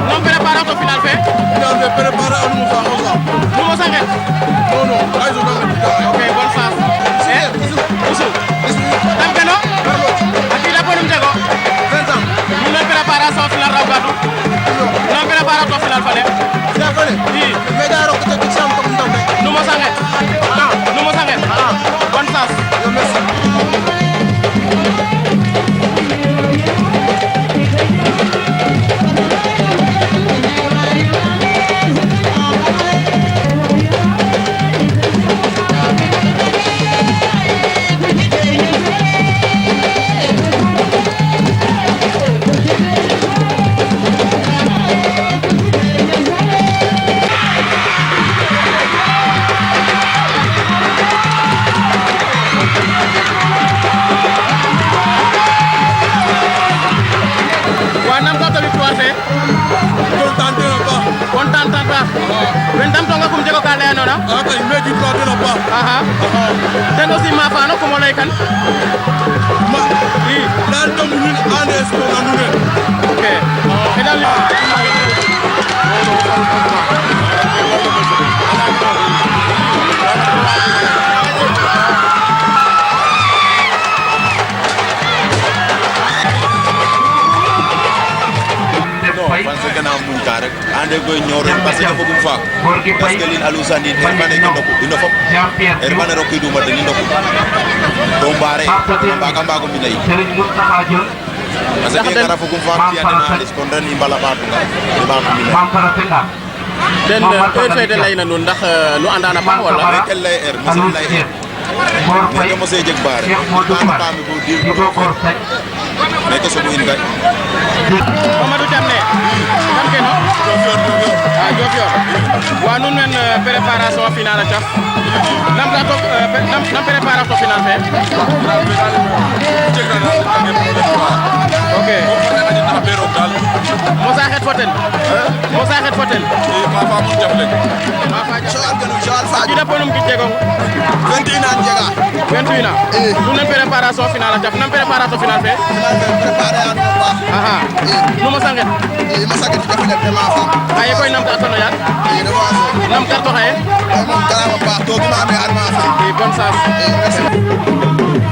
Non preparato final fe? Final fe prepara on Moussa Moussa. Numo sanget? Non non, ay zo danga tika. Ok, bonne chance. Usu. Tam keno? Akida ponum tego? 20 ans. Non préparation final raw gadu? Non preparato final fale? Final fale? Oui. Mais da ro ko tek sam ko ndam rek. Numo sanget? Ah, Numo sanget? ah. Bonne chance. Yo merci. Den aussi ma fano ko mo lay kan Ma dal dom ñun ande ko nanu ne. Ok. Kedal parce que na mun ka rek ande koy ñoro parce que fogum fa parce que lin alu sandi hermane ke ndoko dino fop hermane rokki duma de ndoko do mbare ba ko minay parce que kara fogum fa ti ande na lis kon ren imbala ba ko ba ko minay den e de lay na non ndax lu andana pa wala kel lay musul lay ne mo sey jeg bare ba mi ko dir ne ko so in gay Mamadou Diamné kan keno ah Diofior wa nun men préparation finale taf nam préparation finale fe ok Moussa xet foten Ma fa mun def lek. ma fa Joal genu Joal fa. Kida ponum ki jego 21 ans jega. 21 ans nun men préparation finale taf nam préparation finale fe Final fe préparé an ko baax. aha numo sanget Ma sagat def lek ma fa. aye koy nam ka tono yat Dafa so. nam karto xaye Mom dara ma baax to duma me an ma fa. bonne chance Merci.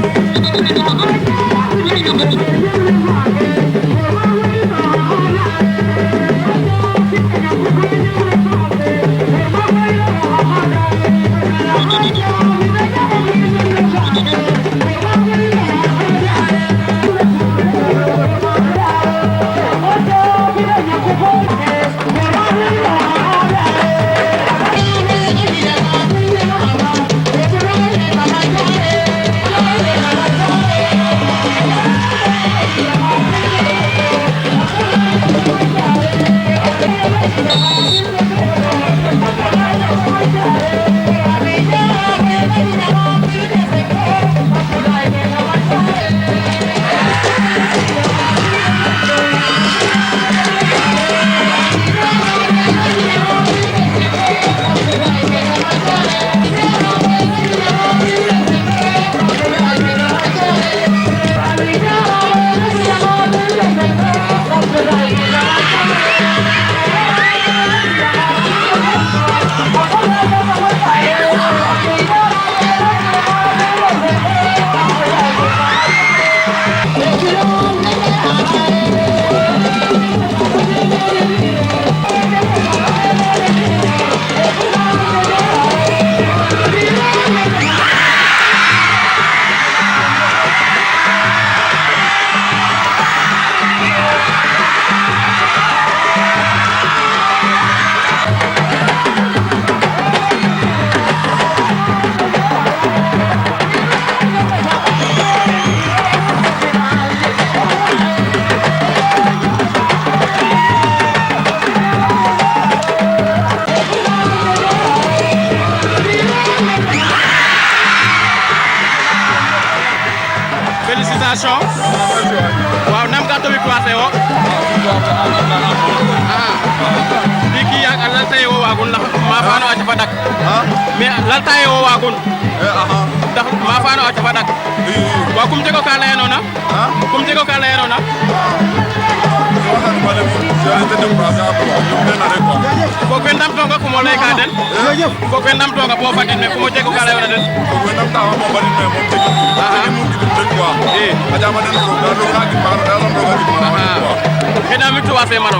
félicitations waaw nam ka to victoire fe wo diki yak lalta ye wo wagun ndax ma faano a cafa dak mais lalta ye wo wagun ndax ma faano a cafa dak wa kum jego ka leyenona ko ko ndam tonga ko mo lay ka den ko ko ndam tonga bo fatin me ko mo jego ka leyona den ko ndam ta mo bari me mo tegi mu di den quoi aja ma den ko da lo ka ki par da lo ka ki par kena mi to wa fe mano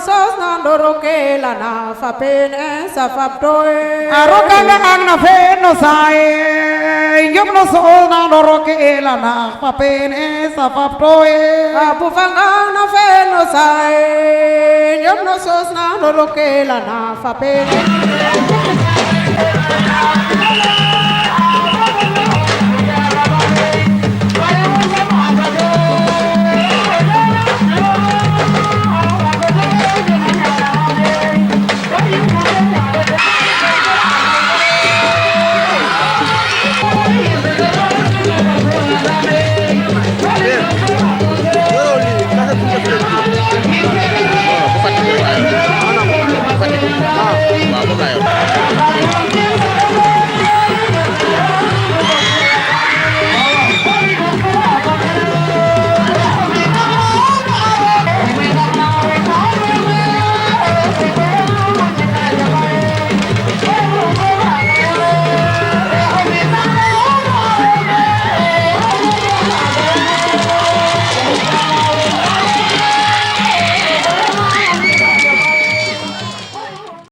sos na ndoro ke la na fa pene sa fa toe aroka na ang na fe no sai yom no sos na ndoro ke la na fa pene sa fa toe apu fanga na fe no sai yom no sos na ndoro ke la na fa pene